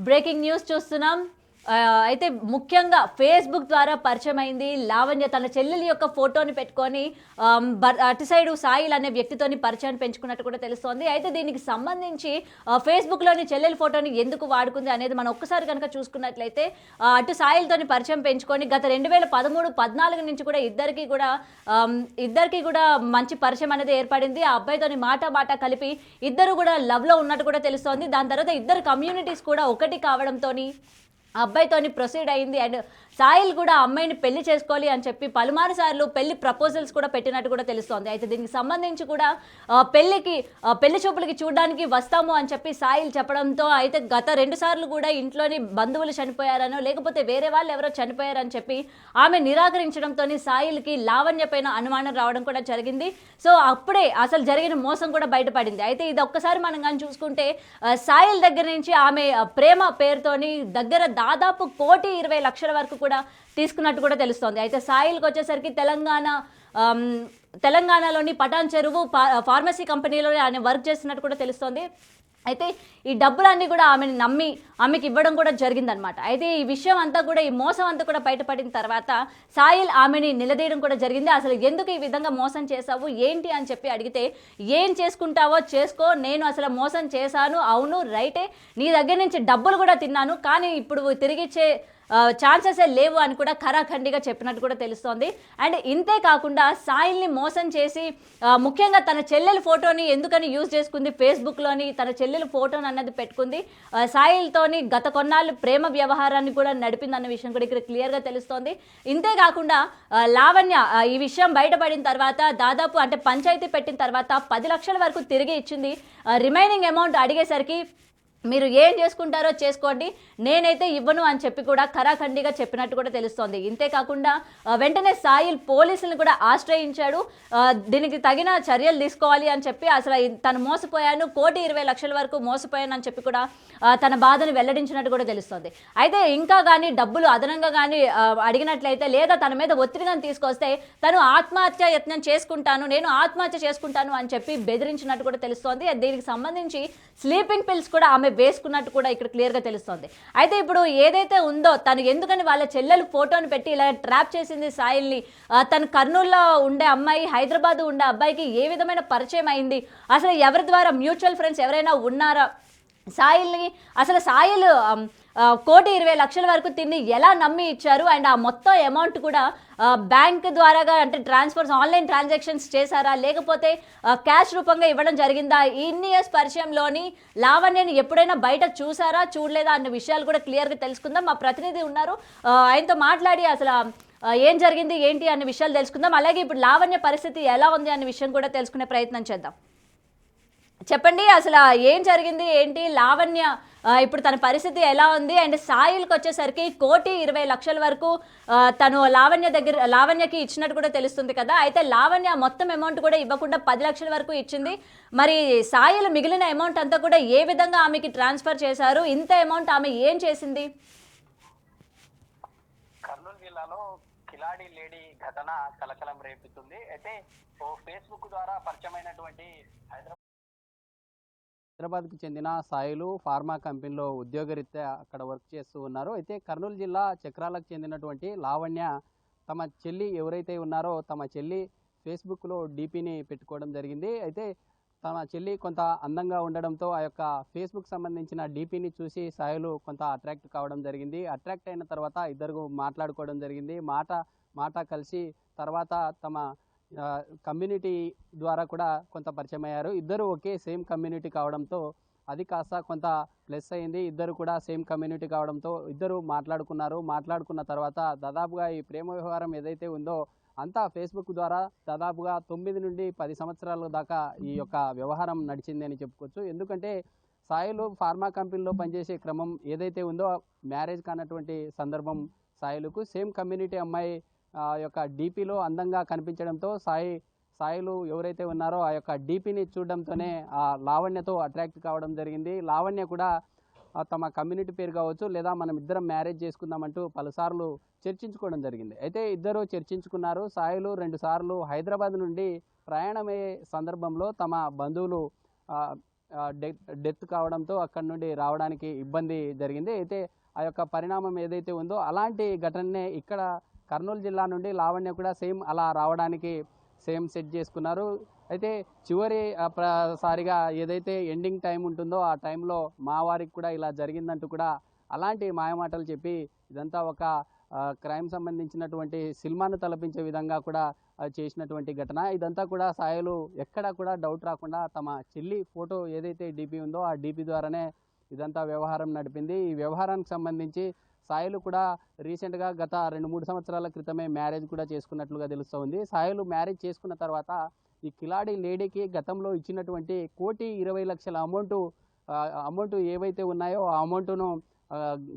Breaking news చూస్తున్నాం. అయితే ముఖ్యంగా ఫేస్బుక్ ద్వారా పరిచయమైంది లావణ్య తన చెల్లెలి యొక్క ఫోటోని పెట్టుకొని అటు సైడు సాయిల్ అనే వ్యక్తితోని పరిచయాన్ని పెంచుకున్నట్టు కూడా తెలుస్తోంది. అయితే దీనికి సంబంధించి ఫేస్బుక్లోని చెల్లెలి ఫోటోని ఎందుకు వాడుకుంది అనేది మనం ఒక్కసారి కనుక చూసుకున్నట్లయితే అటు సాయిల్తోని పరిచయం పెంచుకొని గత 2013-14 నుంచి కూడా ఇద్దరికి కూడా మంచి పరిచయం అనేది ఏర్పడింది. ఆ అబ్బాయితోని మాట కలిపి ఇద్దరు కూడా లవ్లో ఉన్నట్టు కూడా తెలుస్తోంది. దాని తర్వాత ఇద్దరు కమ్యూనిటీస్ కూడా ఒకటి కావడంతోని అబ్బాయితోని ప్రొసీడ్ అయింది. అండ్ సాయిల్ కూడా అమ్మాయిని పెళ్లి చేసుకోవాలి అని చెప్పి పలుమారు సార్లు పెళ్లి ప్రపోజల్స్ కూడా పెట్టినట్టు కూడా తెలుస్తోంది. అయితే దీనికి సంబంధించి కూడా పెళ్లి చూపులకి చూడడానికి వస్తాము అని చెప్పి సాయిల్ చెప్పడంతో అయితే గత 2 సార్లు కూడా ఇంట్లోని బంధువులు చనిపోయారనో లేకపోతే వేరే వాళ్ళు ఎవరో చనిపోయారని చెప్పి ఆమె నిరాకరించడంతో సాయిల్కి లావణ్య పైన అనుమానం రావడం కూడా జరిగింది. సో అప్పుడే అసలు జరిగిన మోసం కూడా బయటపడింది. అయితే ఇది ఒక్కసారి మనం కానీ చూసుకుంటే సాయిల్ దగ్గర నుంచి ఆమె ప్రేమ పేరుతోని దగ్గర దాదాపు 1,20,00,000 వరకు కూడా తీసుకున్నట్టు కూడా తెలుస్తోంది. అయితే సాయిల్కి వచ్చేసరికి తెలంగాణలోని పటాన్ చెరువు ఫార్మసీ కంపెనీలో ఆయన వర్క్ చేస్తున్నట్టు కూడా తెలుస్తోంది. అయితే ఈ డబ్బులన్నీ కూడా ఆమెను నమ్మి ఆమెకి ఇవ్వడం కూడా జరిగిందనమాట. అయితే ఈ విషయం అంతా కూడా ఈ మోసం అంతా కూడా బయటపడిన తర్వాత సాయిల్ ఆమెని నిలదీయడం కూడా జరిగింది. అసలు ఎందుకు ఈ విధంగా మోసం చేశావు ఏంటి అని చెప్పి అడిగితే, ఏం చేసుకుంటావో చేసుకో, నేను అసలు మోసం చేశాను, అవును రైటే, నీ దగ్గర నుంచి డబ్బులు కూడా తిన్నాను, కానీ ఇప్పుడు తిరిగిచ్చే ఛాన్సెసే లేవు అని కూడా ఖరాఖండిగా చెప్పినట్టు కూడా తెలుస్తోంది. అండ్ ఇంతే కాకుండా సాయిల్ని మోసం చేసి ముఖ్యంగా తన చెల్లెల ఫోటోని ఎందుకని యూజ్ చేసుకుంది, ఫేస్బుక్లోని తన చెల్లెల ఫోటోని అన్నది పెట్టుకుంది. సాయిల్తోని గత కొన్నాళ్ళు ప్రేమ వ్యవహారాన్ని కూడా నడిపిందన్న విషయం కూడా ఇక్కడ క్లియర్గా తెలుస్తోంది. ఇంతే కాకుండా లావణ్య ఈ విషయం బయటపడిన తర్వాత దాదాపు అంటే పంచాయతీ పెట్టిన తర్వాత 10 లక్షల వరకు తిరిగి ఇచ్చింది. రిమైనింగ్ అమౌంట్ అడిగేసరికి మీరు ఏం చేసుకుంటారో చేసుకోండి, నేనైతే ఇవ్వను అని చెప్పి కూడా ఖరాఖండిగా చెప్పినట్టు కూడా తెలుస్తోంది. ఇంతేకాకుండా వెంటనే సాయిల్ పోలీసులను కూడా ఆశ్రయించాడు. దీనికి తగిన చర్యలు తీసుకోవాలి అని చెప్పి అసలు తను మోసపోయాను, 1,20,00,000 వరకు మోసపోయాను అని చెప్పి కూడా తన బాధను వెల్లడించినట్టు కూడా తెలుస్తోంది. అయితే ఇంకా కానీ డబ్బులు అదనంగా కానీ అడిగినట్లయితే లేదా తన మీద ఒత్తిడిని తీసుకొస్తే తను ఆత్మహత్య యత్నం చేసుకుంటాను, నేను ఆత్మహత్య చేసుకుంటాను అని చెప్పి బెదిరించినట్టు కూడా తెలుస్తోంది. దీనికి సంబంధించి స్లీపింగ్ పిల్స్ కూడా ఆమె వేసుకున్నట్టు కూడా ఇక్కడ క్లియర్గా తెలుస్తోంది. అయితే ఇప్పుడు ఏదైతే ఉందో తను ఎందుకని వాళ్ళ చెల్లెలు ఫోటోని పెట్టి ఇలా ట్రాప్ చేసింది సాయిల్ని, తను కర్నూలులో ఉండే అమ్మాయి హైదరాబాద్ ఉండే అబ్బాయికి ఏ విధమైన పరిచయం అయింది, అసలు ఎవరి ద్వారా మ్యూచువల్ ఫ్రెండ్స్ ఎవరైనా ఉన్నారా, సాయిల్ని అసలు సాయిల్ 1,20,00,000 వరకు తిని ఎలా నమ్మి ఇచ్చారు, అండ్ ఆ మొత్తం అమౌంట్ కూడా బ్యాంక్ ద్వారాగా అంటే ట్రాన్స్ఫర్స్ ఆన్లైన్ ట్రాన్సాక్షన్స్ చేశారా లేకపోతే క్యాష్ రూపంగా ఇవ్వడం జరిగిందా, ఇన్ని ఇయర్స్ పరిచయంలోని లావణ్యని ఎప్పుడైనా బయట చూసారా చూడలేదా అన్న విషయాలు కూడా క్లియర్గా తెలుసుకుందాం. మా ప్రతినిధి ఉన్నారు, ఆయనతో మాట్లాడి అసలు ఏం జరిగింది ఏంటి అనే విషయాలు తెలుసుకుందాం. అలాగే ఇప్పుడు లావణ్య పరిస్థితి ఎలా ఉంది అనే విషయం కూడా తెలుసుకునే ప్రయత్నం చేద్దాం. చెప్పండి, అసలు ఏం జరిగింది ఏంటి, లావణ్య ఇప్పుడు తన పరిస్థితి ఎలా ఉంది, అండ్ సాయిల్కి వచ్చేసరికి 1,20,00,000 వరకు తను లావణ్యకి ఇచ్చినట్టు కూడా తెలుస్తుంది కదా. అయితే లావణ్య మొత్తం అమౌంట్ కూడా ఇవ్వకుండా 10 లక్షల వరకు ఇచ్చింది. మరి సాయిల్ మిగిలిన అమౌంట్ అంతా కూడా ఏ విధంగా ఆమెకి ట్రాన్స్ఫర్ చేశారు, ఇంత అమౌంట్ ఆమె ఏం చేసింది? కర్నూలు జిల్లాలో కిలాడి లేడీ ఘటన కలకలం రేపుతుంది. అయితే ఫేస్బుక్ ద్వారా పరిచయమైనటువంటి హైదరాబాద్కి చెందిన సాయిలు ఫార్మా కంపెనీలో ఉద్యోగరీత్యా అక్కడ వర్క్ చేస్తూ ఉన్నారు. అయితే కర్నూలు జిల్లా చక్రాలకు చెందినటువంటి లావణ్య తమ చెల్లి ఎవరైతే ఉన్నారో తమ చెల్లి ఫేస్బుక్లో డీపీని పెట్టుకోవడం జరిగింది. అయితే తమ చెల్లి కొంత అందంగా ఉండడంతో ఆ యొక్క ఫేస్బుక్ సంబంధించిన డీపీని చూసి సాయిలు కొంత అట్రాక్ట్ కావడం జరిగింది. అట్రాక్ట్ అయిన తర్వాత ఇద్దరు మాట్లాడుకోవడం జరిగింది. మాట కలిసి తర్వాత తమ కమ్యూనిటీ ద్వారా కూడా కొంత పరిచయం అయ్యారు. ఇద్దరు ఒకే సేమ్ కమ్యూనిటీ కావడంతో అది కాస్త కొంత ప్లస్ అయింది. ఇద్దరు కూడా సేమ్ కమ్యూనిటీ కావడంతో ఇద్దరు మాట్లాడుకున్నారు. మాట్లాడుకున్న తర్వాత దాదాపుగా ఈ ప్రేమ వ్యవహారం ఏదైతే ఉందో అంతా ఫేస్బుక్ ద్వారా దాదాపుగా 9 నుండి 10 సంవత్సరాల దాకా ఈ యొక్క వ్యవహారం నడిచింది అని చెప్పుకోవచ్చు. ఎందుకంటే సాయిలు ఫార్మా కంపెనీలో పనిచేసే క్రమం ఏదైతే ఉందో మ్యారేజ్ కానటువంటి సందర్భం సాయిలకు సేమ్ కమ్యూనిటీ అమ్మాయి యొక్క డీపీలో అందంగా కనిపించడంతో సాయిలు ఎవరైతే ఉన్నారో ఆ యొక్క డీపీని చూడడంతోనే ఆ లావణ్యతో అట్రాక్ట్ కావడం జరిగింది. లావణ్య కూడా తమ కమ్యూనిటీ పేరు కావచ్చు లేదా మనం ఇద్దరం మ్యారేజ్ చేసుకుందామంటూ పలుసార్లు చర్చించుకోవడం జరిగింది. అయితే ఇద్దరు చర్చించుకున్నారు. సాయిలు 2 సార్లు హైదరాబాద్ నుండి ప్రయాణమయ్యే సందర్భంలో తమ బంధువులు డెత్ కావడంతో అక్కడి నుండి రావడానికి ఇబ్బంది జరిగింది. అయితే ఆ యొక్క పరిణామం ఏదైతే ఉందో అలాంటి ఘటననే ఇక్కడ కర్నూలు జిల్లా నుండి లావణ్య కూడా సేమ్ అలా రావడానికి సేమ్ సెట్ చేసుకున్నారు. అయితే చివరి సారిగా ఏదైతే ఎండింగ్ టైం ఉంటుందో ఆ టైంలో మా వారికి కూడా ఇలా జరిగిందంటూ కూడా అలాంటి మాయమాటలు చెప్పి ఇదంతా ఒక క్రైమ్ సంబంధించినటువంటి సినిమాను తలపించే విధంగా కూడా చేసినటువంటి ఘటన. ఇదంతా కూడా సాయిలు ఎక్కడా కూడా డౌట్ రాకుండా తమ చెల్లి ఫోటో ఏదైతే డీపీ ఉందో ఆ డీపీ ద్వారానే ఇదంతా వ్యవహారం నడిపింది. ఈ వ్యవహారానికి సంబంధించి సాయిలు కూడా రీసెంట్గా గత 2-3 సంవత్సరాల క్రితమే మ్యారేజ్ కూడా చేసుకున్నట్లుగా తెలుస్తోంది. సాయిలు మ్యారేజ్ చేసుకున్న తర్వాత ఈ కిలాడి లేడీకి గతంలో ఇచ్చినటువంటి 1,20,00,000 అమౌంట్ ఏవైతే ఉన్నాయో ఆ అమౌంట్ను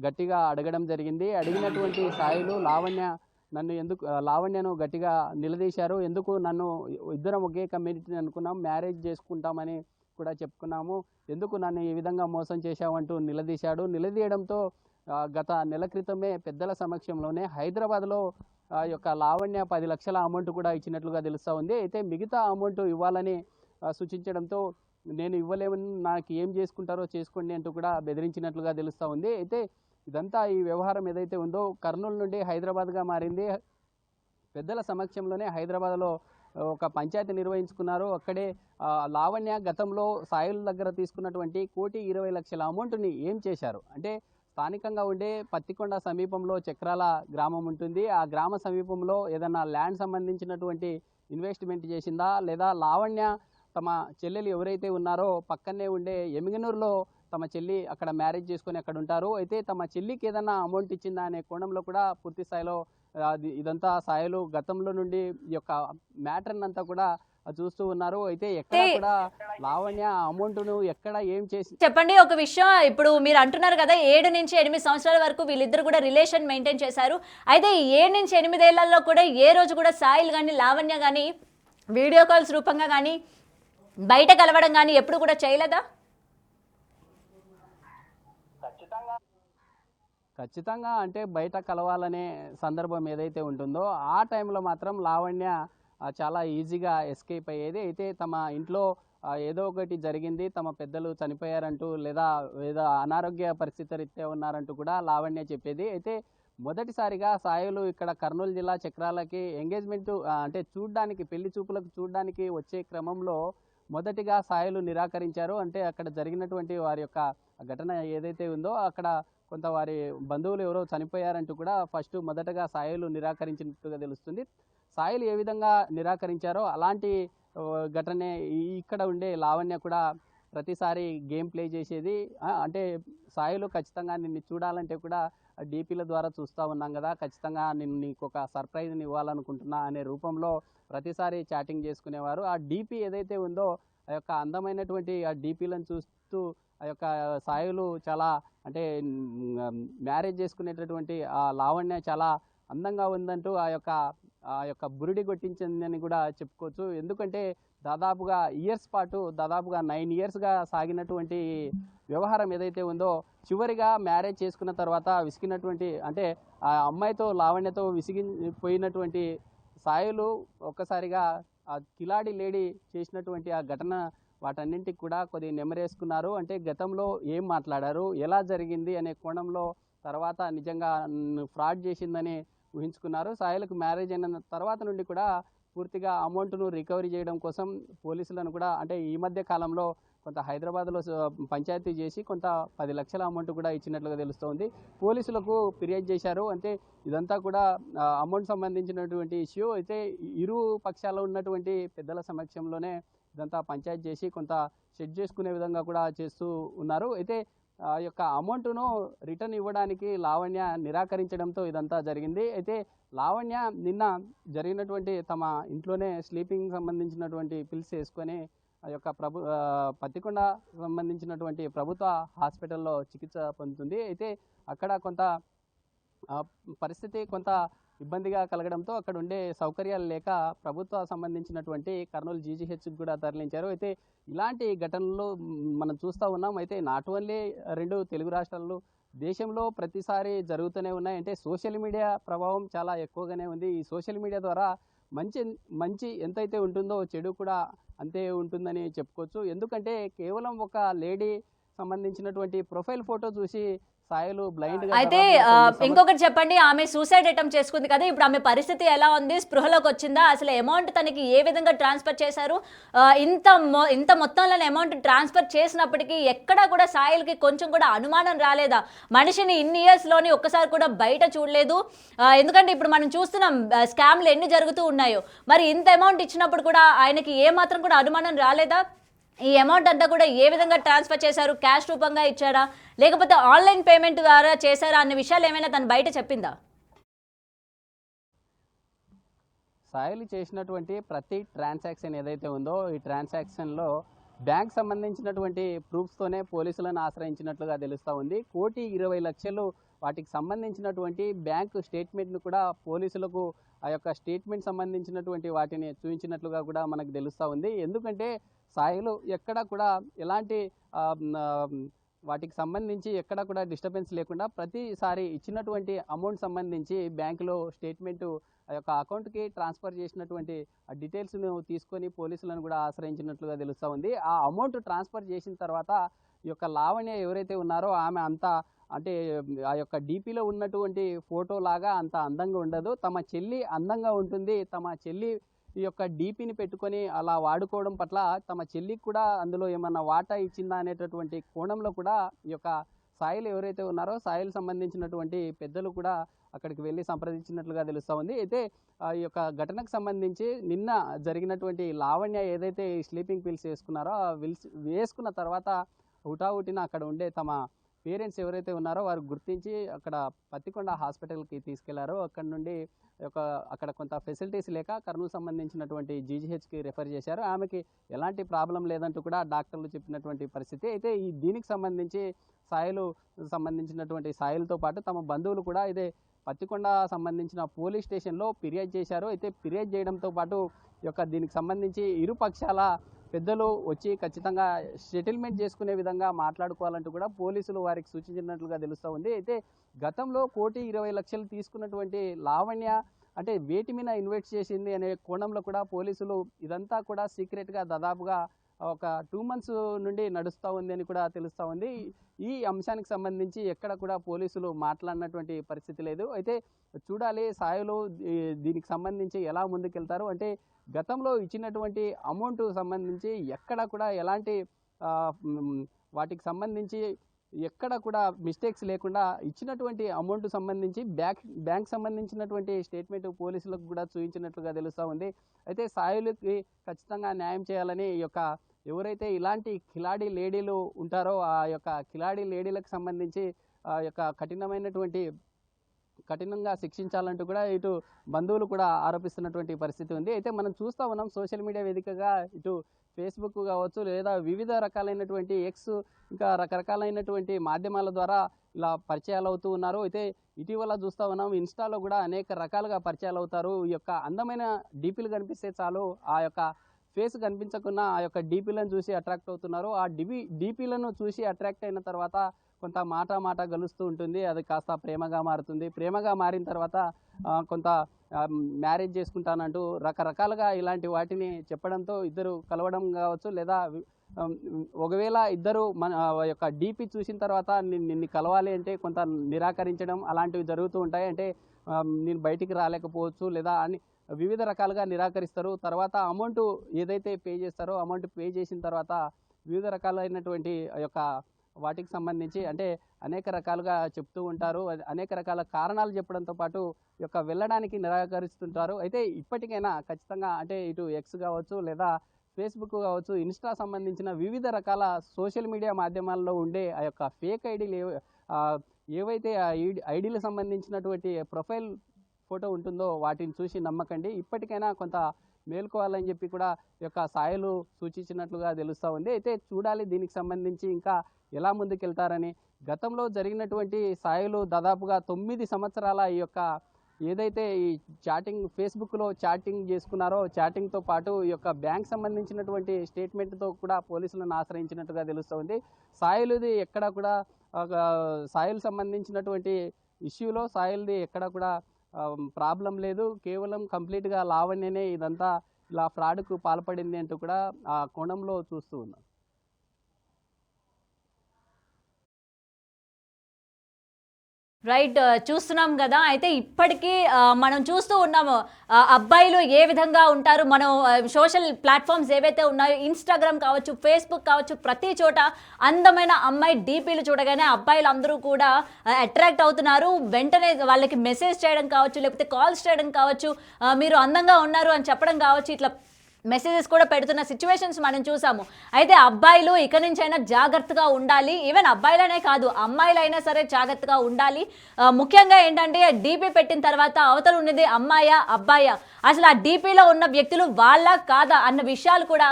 గట్టిగా అడగడం జరిగింది. అడిగినటువంటి సాయిలు లావణ్యను గట్టిగా నిలదీశారు. ఎందుకు నన్ను ఇద్దరం ఒకే కమ్యూనిటీని అనుకున్నాం, మ్యారేజ్ చేసుకుంటామని కూడా చెప్పుకున్నాము, ఎందుకు నన్ను ఈ విధంగా మోసం చేశావంటూ నిలదీశాడు. నిలదీయడంతో గత నెల క్రితమే పెద్దల సమక్షంలోనే హైదరాబాద్లో యొక్క లావణ్య 10 లక్షల అమౌంట్ కూడా ఇచ్చినట్లుగా తెలుస్తూ ఉంది. అయితే మిగతా అమౌంట్ ఇవ్వాలని సూచించడంతో నేను ఇవ్వలేమని, నాకు ఏం చేసుకుంటారో చేసుకోండి అంటూ కూడా బెదిరించినట్లుగా తెలుస్తూ ఉంది. అయితే ఇదంతా ఈ వ్యవహారం ఏదైతే ఉందో కర్నూలు నుండి హైదరాబాద్గా మారింది. పెద్దల సమక్షంలోనే హైదరాబాద్లో ఒక పంచాయతీ నిర్వహించుకున్నారు. అక్కడే లావణ్య గతంలో సాయిల్ దగ్గర తీసుకున్నటువంటి 1,20,00,000 అమౌంట్ని ఏం చేశారు అంటే, స్థానికంగా ఉండే పత్తికొండ సమీపంలో చక్రాల గ్రామం ఉంటుంది. ఆ గ్రామ సమీపంలో ఏదన్నా ల్యాండ్ సంబంధించినటువంటి ఇన్వెస్ట్మెంట్ చేసిందా, లేదా లావణ్య తమ చెల్లెలు ఎవరైతే ఉన్నారో పక్కనే ఉండే ఎమిగనూరులో తమ చెల్లి అక్కడ మ్యారేజ్ చేసుకొని అక్కడ ఉంటారు. అయితే తమ చెల్లికి ఏదన్నా అమౌంట్ ఇచ్చిందా అనే కోణంలో కూడా పూర్తి స్థాయిలో ఇదంతా సాయిలు గతంలో నుండి ఈ యొక్క మ్యాటర్ని అంతా కూడా చూస్తూ ఉన్నారు. అయితే ఎక్కడ కూడా లావణ్య అమౌంట్ను ఎక్కడ ఏం చేసి చెప్పండి ఒక విషయం. ఇప్పుడు మీరు అంటున్నారు కదా 7 నుంచి 8 సంవత్సరాల వరకు వీళ్ళిద్దరు కూడా రిలేషన్ మెయింటైన్ చేశారు. అయితే ఈ 7 నుంచి 8 ఏళ్లలో కూడా ఏ రోజు కూడా సాయిల్ కానీ లావణ్య కానీ వీడియో కాల్స్ రూపంగా కానీ బయట కలవడం కానీ ఎప్పుడు కూడా చేయలేదా? ఖచ్చితంగా అంటే బయట కలవాలనే సందర్భం ఏదైతే ఉంటుందో ఆ టైంలో మాత్రం లావణ్య చాలా ఈజీగా ఎస్కేప్ అయ్యేది. అయితే తమ ఇంట్లో ఏదో ఒకటి జరిగింది, తమ పెద్దలు చనిపోయారంటూ లేదా ఏదో అనారోగ్య పరిస్థితి రీత్యా ఉన్నారంటూ కూడా లావణ్య చెప్పేది. అయితే మొదటిసారిగా సాయిలు ఇక్కడ కర్నూలు జిల్లా చక్రాలకి ఎంగేజ్మెంట్ అంటే చూడ్డానికి, పెళ్లి చూపులకు చూడ్డానికి వచ్చే క్రమంలో మొదటిగా సాయిలు నిరాకరించారు. అంటే అక్కడ జరిగినటువంటి వారి యొక్క ఘటన ఏదైతే ఉందో అక్కడ కొంత వారి బంధువులు ఎవరో చనిపోయారంటూ కూడా మొదటగా సాయిలు నిరాకరించినట్టుగా తెలుస్తుంది. సాయిలు ఏ విధంగా నిరాకరించారో అలాంటి ఘటనే ఇక్కడ ఉండే లావణ్య కూడా ప్రతిసారి గేమ్ ప్లే చేసేది. అంటే సాయిలు ఖచ్చితంగా నిన్ను చూడాలంటే కూడా డీపీల ద్వారా చూస్తూ ఉన్నాం కదా, ఖచ్చితంగా నీకు ఒక సర్ప్రైజ్ని ఇవ్వాలనుకుంటున్నా అనే రూపంలో ప్రతిసారి చాటింగ్ చేసుకునేవారు. ఆ డీపీ ఏదైతే ఉందో ఆ యొక్క అందమైనటువంటి ఆ డీపీలను చూస్తూ ఆ యొక్క సాయిలు చాలా అంటే మ్యారేజ్ చేసుకునేటటువంటి ఆ లావణ్య చాలా అందంగా ఉందంటూ ఆ యొక్క బురిడి కొట్టించిందని కూడా చెప్పుకోవచ్చు. ఎందుకంటే దాదాపుగా 9 ఇయర్స్గా సాగినటువంటి వ్యవహారం ఏదైతే ఉందో చివరిగా మ్యారేజ్ చేసుకున్న తర్వాత విసిగినటువంటి అంటే ఆ అమ్మాయితో లావణ్యతో విసిగిపోయినటువంటి సాయిలు ఒక్కసారిగా ఆ కిలాడి లేడీ చేసినటువంటి ఆ ఘటన వాటన్నింటికి కూడా కొద్దిగా నెమరేసుకున్నారు. అంటే గతంలో ఏం మాట్లాడారు, ఎలా జరిగింది అనే కోణంలో తర్వాత నిజంగా ఫ్రాడ్ చేసిందని ఊహించుకున్నారు. సాయిలకు మ్యారేజ్ అయిన తర్వాత నుండి కూడా పూర్తిగా అమౌంట్ను రికవరీ చేయడం కోసం పోలీసులను కూడా అంటే ఈ మధ్య కాలంలో కొంత హైదరాబాద్లో పంచాయతీ చేసి కొంత 10 లక్షల అమౌంట్ కూడా ఇచ్చినట్లుగా తెలుస్తోంది. పోలీసులకు ఫిర్యాదు చేశారు. అంటే ఇదంతా కూడా అమౌంట్ సంబంధించినటువంటి ఇష్యూ. అయితే ఇరు పక్షాల్లో ఉన్నటువంటి పెద్దల సమక్షంలోనే ఇదంతా పంచాయతీ చేసి కొంత సెట్ చేసుకునే విధంగా కూడా చేస్తూ ఉన్నారు. అయితే ఆ యొక్క అమౌంట్ను రిటర్న్ ఇవ్వడానికి లావణ్య నిరాకరించడంతో ఇదంతా జరిగింది. అయితే లావణ్య నిన్న జరిగినటువంటి తమ ఇంట్లోనే స్లీపింగ్ సంబంధించినటువంటి పిల్స్ వేసుకొని ఆ యొక్క పత్తికొండ సంబంధించినటువంటి ప్రభుత్వ హాస్పిటల్లో చికిత్స పొందుతుంది. అయితే అక్కడ కొంత పరిస్థితి కొంత ఇబ్బందిగా కలగడంతో అక్కడ ఉండే సౌకర్యాలు లేక ప్రభుత్వ సంబంధించినటువంటి కర్నూలు జీజీహెచ్కి కూడా తరలించారు. అయితే ఇలాంటి ఘటనలు మనం చూస్తూ ఉన్నాం. అయితే నాట్ ఓన్లీ 2 తెలుగు రాష్ట్రాల్లో, దేశంలో ప్రతిసారి జరుగుతూనే ఉన్నాయి. అంటే సోషల్ మీడియా ప్రభావం చాలా ఎక్కువగానే ఉంది. ఈ సోషల్ మీడియా ద్వారా మంచి ఎంతైతే ఉంటుందో చెడు కూడా అంతే ఉంటుందని చెప్పుకోవచ్చు. ఎందుకంటే కేవలం ఒక లేడీ సంబంధించినటువంటి ప్రొఫైల్ ఫోటో చూసి సాయిలు బ్లైండ్‌గా అయితే దాదాపుగా 9 ఇంకొకటి చెప్పండి. ఆమె సూసైడ్ అటెంప్ట్ చేసుకుంది కదా! ఇప్పుడు ఆమె పరిస్థితి ఎలా ఉంది? స్పృహలోకి వచ్చిందా? అసలు అమౌంట్ తనకి ఏ విధంగా ట్రాన్స్‌ఫర్ చేశారు? ఇంత మొత్తంలోనే అమౌంట్ ట్రాన్స్‌ఫర్ చేసినప్పటికీ ఎక్కడా కూడా సాయిల్‌కి కొంచెం కూడా అనుమానం రాలేదా? మనిషిని ఇన్ని ఇయర్స్‌లోని ఒక్కసారి కూడా బయట చూడలేదు. ఎందుకంటే ఇప్పుడు మనం చూస్తున్నాం స్కామ్‌లు ఎన్ని జరుగుతూ ఉన్నాయో. మరి ఇంత అమౌంట్ ఇచ్చినప్పుడు కూడా ఆయనకి ఏ మాత్రం కూడా అనుమానం రాలేదా? ఈ అమౌంట్ అంతా కూడా ఏ విధంగా ట్రాన్స్ఫర్ చేశారు? క్యాష్ రూపంగా ఇచ్చారా? లేకపోతే ఆన్‌లైన్ పేమెంట్ ద్వారా చేశారా? అన్న విషయాలు ఏమైనా తను బయట చెప్పిందా? సాయిలు చేసినటువంటి ప్రతి ట్రాన్సాక్షన్ ఏదైతే ఉందో ఈ ట్రాన్సాక్షన్‌లో బ్యాంక్ సంబంధించినటువంటి ప్రూఫ్స్తోనే పోలీసులను ఆశ్రయించినట్లుగా తెలుస్తూ ఉంది. 1,20,00,000 వాటికి సంబంధించినటువంటి బ్యాంకు స్టేట్మెంట్‌ను కూడా పోలీసులకు ఆ యొక్క స్టేట్మెంట్ సంబంధించినటువంటి వాటిని చూపించినట్లుగా కూడా మనకు తెలుస్తూ ఉంది. ఎందుకంటే సాయిలు ఎక్కడ కూడా ఎలాంటి ఆహ్, ఆహ్, వాటికి సంబంధించి ఎక్కడ కూడా డిస్టర్బెన్స్ లేకుండా ప్రతిసారి ఇచ్చినటువంటి అమౌంట్ సంబంధించి బ్యాంకులో స్టేట్మెంటు ఆ యొక్క అకౌంట్‌కి ట్రాన్స్ఫర్ చేసినటువంటి ఆ డీటెయిల్స్‌ను తీసుకొని పోలీసులను కూడా ఆశ్రయించినట్లుగా తెలుస్తూ ఉంది. ఆ అమౌంట్ ట్రాన్స్ఫర్ చేసిన తర్వాత ఈ యొక్క లావణ్య ఎవరైతే ఉన్నారో ఆమె అంత అంటే ఆ యొక్క డీపీలో ఉన్నటువంటి ఫోటో లాగా అంత అందంగా ఉండదు. తమ చెల్లి అందంగా ఉంటుంది. తమ చెల్లి ఈ యొక్క డీపీని పెట్టుకొని అలా వాడుకోవడం పట్ల తమ చెల్లికి కూడా అందులో ఏమన్నా వాటా ఇచ్చిందా అనేటటువంటి కోణంలో కూడా ఈ యొక్క సాయిలు ఎవరైతే ఉన్నారో సాయిల్ సంబంధించినటువంటి పెద్దలు కూడా అక్కడికి వెళ్ళి సంప్రదించినట్లుగా తెలుస్తూ ఉంది. అయితే ఈ యొక్క ఘటనకు సంబంధించి నిన్న జరిగినటువంటి లావణ్య ఏదైతే ఈ స్లీపింగ్ పిల్స్ వేసుకున్నారో ఆ వేసుకున్న తర్వాత హుటాహుటిన అక్కడ ఉండే తమ పేరెంట్స్ ఎవరైతే ఉన్నారో వారు గుర్తించి అక్కడ పత్తికొండ హాస్పిటల్కి తీసుకెళ్లారో అక్కడ నుండి అక్కడ కొంత ఫెసిలిటీస్ లేక కర్నూలు సంబంధించినటువంటి జీజీహెచ్కి రెఫర్ చేశారు. ఆమెకి ఎలాంటి ప్రాబ్లం లేదంటూ కూడా డాక్టర్లు చెప్పినటువంటి పరిస్థితి. అయితే దీనికి సంబంధించి సాయిలు సంబంధించినటువంటి సాయిలతో పాటు తమ బంధువులు కూడా ఇదే పత్తికొండ సంబంధించిన పోలీస్ స్టేషన్లో ఫిర్యాదు చేశారు. అయితే ఫిర్యాదు చేయడంతో పాటు దీనికి సంబంధించి ఇరు పక్షాల పెద్దలు వచ్చి ఖచ్చితంగా సెటిల్మెంట్ చేసుకునే విధంగా మాట్లాడుకోవాలంటూ కూడా పోలీసులు వారికి సూచించినట్లుగా తెలుస్తూ ఉంది. అయితే గతంలో 1,20,00,000 తీసుకున్నటువంటి లావణ్య అంటే వేటి మీద ఇన్వెస్ట్ చేసింది అనే కోణంలో కూడా పోలీసులు ఇదంతా కూడా సీక్రెట్గా దాదాపుగా ఒక 2 మంత్స్ నుండి నడుస్తూ ఉంది అని కూడా తెలుస్తూ ఉంది. ఈ అంశానికి సంబంధించి ఎక్కడ కూడా పోలీసులు మాట్లాడినటువంటి పరిస్థితి లేదు. అయితే చూడాలి సాయిలు దీనికి సంబంధించి ఎలా ముందుకెళ్తారు. అంటే గతంలో ఇచ్చినటువంటి అమౌంట్ సంబంధించి ఎక్కడ కూడా ఎలాంటి వాటికి సంబంధించి ఎక్కడ కూడా మిస్టేక్స్ లేకుండా ఇచ్చినటువంటి అమౌంట్ సంబంధించి బ్యాంక్ సంబంధించినటువంటి స్టేట్మెంట్ పోలీసులకు కూడా చూపించినట్లుగా తెలుస్తూ ఉంది. అయితే సాయిలుకి ఖచ్చితంగా న్యాయం చేయాలని ఎవరైతే ఇలాంటి కిలాడి లేడీలు ఉంటారో ఆ యొక్క కిలాడి లేడీలకు సంబంధించి ఆ యొక్క కఠినంగా శిక్షించాలంటూ కూడా ఇటు బంధువులు కూడా ఆరోపిస్తున్నటువంటి పరిస్థితి ఉంది. అయితే మనం చూస్తూ ఉన్నాం సోషల్ మీడియా వేదికగా ఇటు ఫేస్బుక్ కావచ్చు లేదా వివిధ రకాలైనటువంటి ఎక్స్ ఇంకా రకరకాలైనటువంటి మాధ్యమాల ద్వారా ఇలా పరిచయాలు అవుతూ ఉన్నారు. అయితే ఇటీవల చూస్తూ ఉన్నాం ఇన్స్టాలో కూడా అనేక రకాలుగా పరిచయాలు అవుతారు. ఈ యొక్క అందమైన డీపీలు కనిపిస్తే చాలు ఆ యొక్క ఫేస్ కనిపించకున్నా ఆ యొక్క డీపీలను చూసి అట్రాక్ట్ అవుతున్నారు. ఆ డీపీలను చూసి అట్రాక్ట్ అయిన తర్వాత కొంత మాట గలుస్తూ ఉంటుంది. అది కాస్త ప్రేమగా మారుతుంది. ప్రేమగా మారిన తర్వాత కొంత మ్యారేజ్ చేసుకుంటానంటూ రకరకాలుగా ఇలాంటి వాటిని చెప్పడంతో ఇద్దరు కలవడం కావచ్చు లేదా ఒకవేళ ఇద్దరు మన యొక్క డీపీ చూసిన తర్వాత నిన్ను కలవాలి అంటే కొంత నిరాకరించడం అలాంటివి జరుగుతూ ఉంటాయి. అంటే నేను బయటికి రాలేకపోవచ్చు లేదా అని వివిధ రకాలుగా నిరాకరిస్తారు. తర్వాత అమౌంట్ ఏదైతే పే చేస్తారో అమౌంట్ పే చేసిన తర్వాత వివిధ రకాలైనటువంటి వాటికి సంబంధించి అంటే అనేక రకాలుగా చెప్తూ ఉంటారు. అనేక రకాల కారణాలు చెప్పడంతో పాటు వెళ్ళడానికి నిరాకరిస్తుంటారు. అయితే ఇప్పటికైనా ఖచ్చితంగా అంటే ఇటు ఎక్స్ కావచ్చు లేదా ఫేస్బుక్ కావచ్చు ఇన్స్టా సంబంధించిన వివిధ రకాల సోషల్ మీడియా మాధ్యమాల్లో ఉండే ఆ యొక్క ఫేక్ ఐడీలు ఏవైతే ఆ ఐడీలకు సంబంధించినటువంటి ప్రొఫైల్ ఫోటో ఉంటుందో వాటిని చూసి నమ్మకండి. ఇప్పటికైనా కొంత మేల్కోవాలని చెప్పి కూడా సాయిలు సూచించినట్లుగా తెలుస్తూ ఉంది. అయితే చూడాలి దీనికి సంబంధించి ఇంకా ఎలా ముందుకెళ్తారని. గతంలో జరిగినటువంటి సాయిలు దాదాపుగా 9 సంవత్సరాల ఏదైతే ఈ ఫేస్బుక్లో చాటింగ్ చేసుకున్నారో చాటింగ్తో పాటు బ్యాంక్ సంబంధించినటువంటి స్టేట్మెంట్తో కూడా పోలీసులను ఆశ్రయించినట్టుగా తెలుస్తుంది. సాయిలుది ఎక్కడ కూడా సాయిల్ సంబంధించినటువంటి ఇష్యూలో సాయిల్ది ఎక్కడ కూడా ప్రాబ్లం లేదు. కేవలం కంప్లీట్గా లావణ్యనే ఇదంతా ఇలా ఫ్రాడ్కు పాల్పడింది అంటూ కూడా ఆ కోణంలో చూస్తూ ఉన్నాం. రైట్. చూస్తున్నాం కదా! అయితే ఇప్పటికీ మనం చూస్తూ ఉన్నాము. అబ్బాయిలు ఏ విధంగా ఉంటారు, మనం సోషల్ ప్లాట్‌ఫార్మ్స్ ఏవైతే ఉన్నాయో ఇన్‌స్టాగ్రామ్ కావచ్చు, ఫేస్‌బుక్ కావచ్చు, ప్రతి చోట అందమైన అమ్మాయి డీపీలు చూడగానే అబ్బాయిలందరూ కూడా అట్రాక్ట్ అవుతున్నారు. వెంటనే వాళ్ళకి మెసేజ్ చేయడం కావచ్చు, లేకపోతే కాల్స్ చేయడం కావచ్చు, మీరు అందంగా ఉన్నారు అని చెప్పడం కావచ్చు, ఇట్లా మెసేజెస్ కూడా పెడుతున్న సిచ్యువేషన్స్ మనం చూసాము. అయితే అబ్బాయిలు ఇక నుంచైనా జాగ్రత్తగా ఉండాలి. ఈవెన్ అబ్బాయిలనే కాదు, అమ్మాయిలైనా సరే జాగ్రత్తగా ఉండాలి. ముఖ్యంగా ఏంటంటే డీపీ పెట్టిన తర్వాత అవతల ఉన్నది అమ్మాయా, అబ్బాయా, అసలు ఆ డీపీలో ఉన్న వ్యక్తులు వాళ్ళా కాదా అన్న విషయాలు కూడా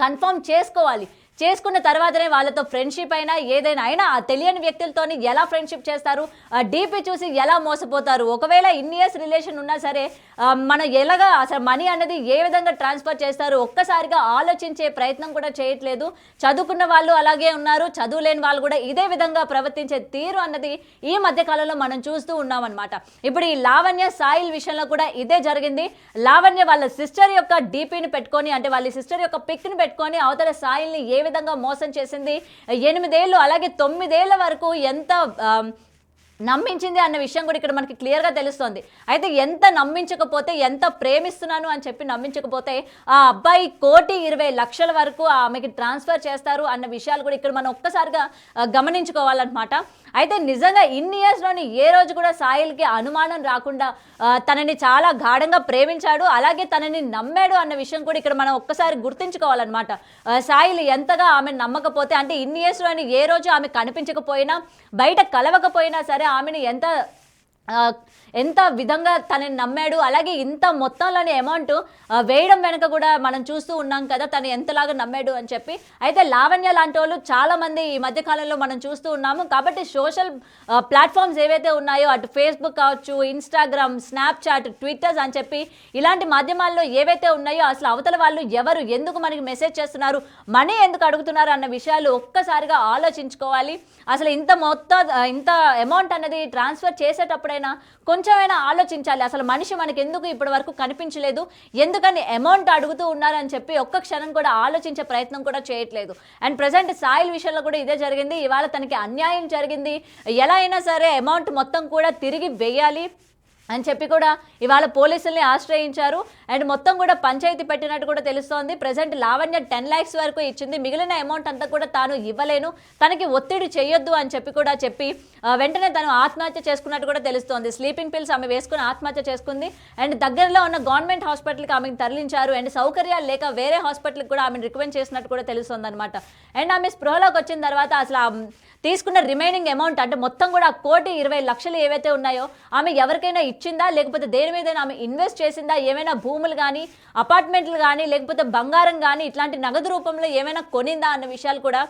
కన్ఫర్మ్ చేసుకోవాలి. చేసుకున్న తర్వాతనే వాళ్ళతో ఫ్రెండ్షిప్ అయినా ఏదైనా అయినా ఆ తెలియని వ్యక్తులతోని ఎలా ఫ్రెండ్షిప్ చేస్తారు, డీపీ చూసి ఎలా మోసపోతారు. ఒకవేళ ఇన్ ఇయర్స్ రిలేషన్ ఉన్నా సరే మనం ఎలాగా అసలు మనీ అనేది ఏ విధంగా ట్రాన్స్ఫర్ చేస్తారు ఒక్కసారిగా ఆలోచించే ప్రయత్నం కూడా చేయట్లేదు. చదువుకున్న వాళ్ళు అలాగే ఉన్నారు, చదువు లేని వాళ్ళు కూడా ఇదే విధంగా ప్రవర్తించే తీరు అన్నది ఈ మధ్య కాలంలో మనం చూస్తూ ఉన్నామన్నమాట. ఇప్పుడు ఈ లావణ్య సాయిల్ విషయంలో కూడా ఇదే జరిగింది. లావణ్య వాళ్ళ సిస్టర్ యొక్క డీపీని పెట్టుకొని, అంటే వాళ్ళ సిస్టర్ యొక్క పిక్ని పెట్టుకొని అవతల సాయిల్ని ఏ విధంగా మోసం చేసింది, 8 ఏళ్ళు అలాగే 9 ఏళ్ల వరకు ఎంత నమ్మించింది అన్న విషయం కూడా ఇక్కడ మనకి క్లియర్గా తెలుస్తుంది. అయితే ఎంత నమ్మించకపోతే, ఎంత ప్రేమిస్తున్నాను అని చెప్పి నమ్మించకపోతే ఆ అబ్బాయి 1,20,00,000 వరకు ఆమెకి ట్రాన్స్ఫర్ చేస్తారు అన్న విషయాలు కూడా ఇక్కడ మనం ఒక్కసారిగా గమనించుకోవాలన్నమాట. అయితే నిజంగా ఇన్ని ఇయర్స్లోని ఏ రోజు కూడా సాయిల్కి అనుమానం రాకుండా తనని చాలా గాఢంగా ప్రేమించాడు, అలాగే తనని నమ్మాడు అన్న విషయం కూడా ఇక్కడ మనం ఒక్కసారి గుర్తుంచుకోవాలన్నమాట. సాయిల్ ఎంతగా ఆమె నమ్మకపోతే, అంటే ఇన్ని ఇయర్స్లోని ఏ రోజు ఆమె కనిపించకపోయినా, బయట కలవకపోయినా సరే ఆమెను ఎంత విధంగా తనని నమ్మాడు, అలాగే ఇంత మొత్తంలోని అమౌంట్ వేయడం వెనుక కూడా మనం చూస్తూ ఉన్నాం కదా తను ఎంతలాగా నమ్మాడు అని చెప్పి. అయితే లావణ్య లాంటి వాళ్ళు చాలామంది ఈ మధ్యకాలంలో మనం చూస్తూ ఉన్నాము. కాబట్టి సోషల్ ప్లాట్ఫామ్స్ ఏవైతే ఉన్నాయో, అటు ఫేస్బుక్ కావచ్చు, ఇన్స్టాగ్రామ్, స్నాప్చాట్, ట్విట్టర్స్ అని చెప్పి ఇలాంటి మాధ్యమాల్లో ఏవైతే ఉన్నాయో అసలు అవతల వాళ్ళు ఎవరు, ఎందుకు మనకి మెసేజ్ చేస్తున్నారు, మనీ ఎందుకు అడుగుతున్నారు అన్న విషయాలు ఒక్కసారిగా ఆలోచించుకోవాలి. అసలు ఇంత అమౌంట్ అన్నది ట్రాన్స్ఫర్ చేసేటప్పుడైనా కొంచెమైనా ఆలోచించాలి. అసలు మనిషి మనకి ఎందుకు ఇప్పటి వరకు కనిపించలేదు, ఎందుకని అమౌంట్ అడుగుతూ ఉన్నారని చెప్పి ఒక్క క్షణం కూడా ఆలోచించే ప్రయత్నం కూడా చేయట్లేదు. అండ్ ప్రజెంట్ సాయిల్ విషయంలో కూడా ఇదే జరిగింది. ఇవాళ తనకి అన్యాయం జరిగింది, ఎలా అయినా సరే అమౌంట్ మొత్తం కూడా తిరిగి వేయాలి అని చెప్పి కూడా ఇవాళ పోలీసుల్ని ఆశ్రయించారు. అండ్ మొత్తం కూడా పంచాయతీ పెట్టినట్టు కూడా తెలుస్తోంది. ప్రజెంట్ లావణ్య 10 lakhs వరకు ఇచ్చింది, మిగిలిన అమౌంట్ అంతా కూడా తాను ఇవ్వలేను, తనకి ఒత్తిడి చేయొద్దు అని చెప్పి వెంటనే తను ఆత్మహత్య చేసుకున్నట్టు కూడా తెలుస్తోంది. స్లీపింగ్ పిల్స్ ఆమె వేసుకుని ఆత్మహత్య చేసుకుంది. అండ్ దగ్గరలో ఉన్న గవర్నమెంట్ హాస్పిటల్కి ఆమెను తరలించారు. అండ్ సౌకర్యాలు లేక వేరే హాస్పిటల్కి కూడా ఆమెను రికమెండ్ చేసినట్టు కూడా తెలుస్తుంది అనమాట. అండ్ ఆమె స్పృహలోకి వచ్చిన తర్వాత అసలు తీసుకున్న రిమైనింగ్ అమౌంట్, అంటే మొత్తం కూడా 1,20,00,000 ఏవైతే ఉన్నాయో ఆమె ఎవరికైనా ఇచ్చిందా, లేకపోతే దేని మీద ఆమె ఇన్వెస్ట్ చేసిందా, ఏమైనా భూములు కానీ, అపార్ట్మెంట్లు కానీ, లేకపోతే బంగారం కానీ ఇట్లాంటి నగదు రూపంలో ఏమైనా కొనిందా అన్న విషయాలు కూడా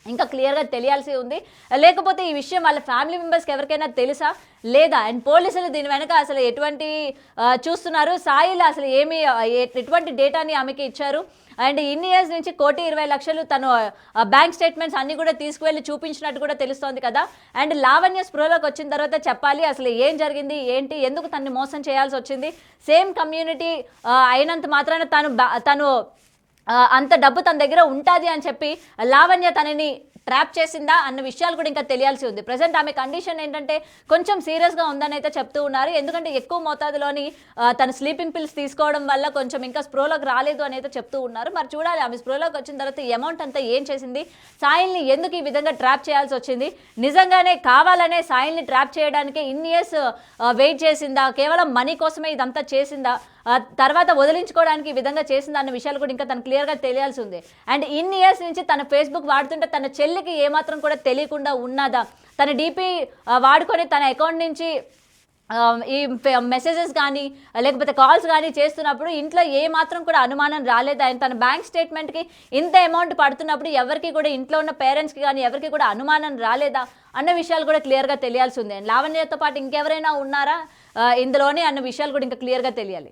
ఇంకా క్లియర్గా తెలియాల్సి ఉంది. లేకపోతే ఈ విషయం వాళ్ళ ఫ్యామిలీ మెంబర్స్కి ఎవరికైనా తెలుసా లేదా, అండ్ పోలీసులు దీని వెనక అసలు ఎటువంటి చూస్తున్నారు, సాయిల్ అసలు ఎటువంటి డేటాని ఆమెకి ఇచ్చారు, అండ్ ఇన్ని ఇయర్స్ నుంచి 1,20,00,000 తను బ్యాంక్ స్టేట్మెంట్స్ అన్ని కూడా తీసుకువెళ్ళి చూపించినట్టు కూడా తెలుస్తోంది కదా. అండ్ లావణ్య స్పృహలోకి వచ్చిన తర్వాత చెప్పాలి అసలు ఏం జరిగింది, ఏంటి, ఎందుకు తనని మోసం చేయాల్సి వచ్చింది. సేమ్ కమ్యూనిటీ అయినంత మాత్రాన తను అంత డబ్బు తన దగ్గర ఉంటుంది అని చెప్పి లావణ్య తనని ట్రాప్ చేసిందా అన్న విషయాలు కూడా ఇంకా తెలియాల్సి ఉంది. ప్రజెంట్ ఆమె కండిషన్ ఏంటంటే కొంచెం సీరియస్గా ఉందని అయితే చెప్తూ ఉన్నారు. ఎందుకంటే ఎక్కువ మోతాదులోని తన స్లీపింగ్ పిల్స్ తీసుకోవడం వల్ల కొంచెం ఇంకా స్ప్రోలోకి రాలేదు అని అయితే చెప్తూ ఉన్నారు. మరి చూడాలి ఆమె స్ప్రోలోకి వచ్చిన తర్వాత ఈ అమౌంట్ అంతా ఏం చేసింది, సాయిల్ని ఎందుకు ఈ విధంగా ట్రాప్ చేయాల్సి వచ్చింది, నిజంగానే కావాలనే సాయిల్ని ట్రాప్ చేయడానికి ఇన్ని ఇయర్స్ వెయిట్ చేసిందా, కేవలం మనీ కోసమే ఇదంతా చేసిందా, తర్వాత వదిలించుకోవడానికి ఈ విధంగా చేసింది అన్న విషయాలు కూడా ఇంకా తను క్లియర్గా తెలియాల్సి ఉంది. అండ్ ఇన్ని ఇయర్స్ నుంచి తన ఫేస్బుక్ వాడుతుంటే తన చెల్లికి ఏమాత్రం కూడా తెలియకుండా ఉన్నదా, తన డీపీ వాడుకొని తన అకౌంట్ నుంచి ఈ మెసేజెస్ కానీ లేకపోతే కాల్స్ కానీ చేస్తున్నప్పుడు ఇంట్లో ఏమాత్రం కూడా అనుమానం రాలేదు. ఆయన తన బ్యాంక్ స్టేట్మెంట్కి ఇంత అమౌంట్ పడుతున్నప్పుడు ఎవరికి కూడా ఇంట్లో ఉన్న పేరెంట్స్కి కానీ ఎవరికి కూడా అనుమానం రాలేదా అన్న విషయాలు కూడా క్లియర్గా తెలియాల్సి ఉంది. లావణ్యతో పాటు ఇంకెవరైనా ఉన్నారా ఇందులోనే అన్న విషయాలు కూడా ఇంకా క్లియర్గా తెలియాలి.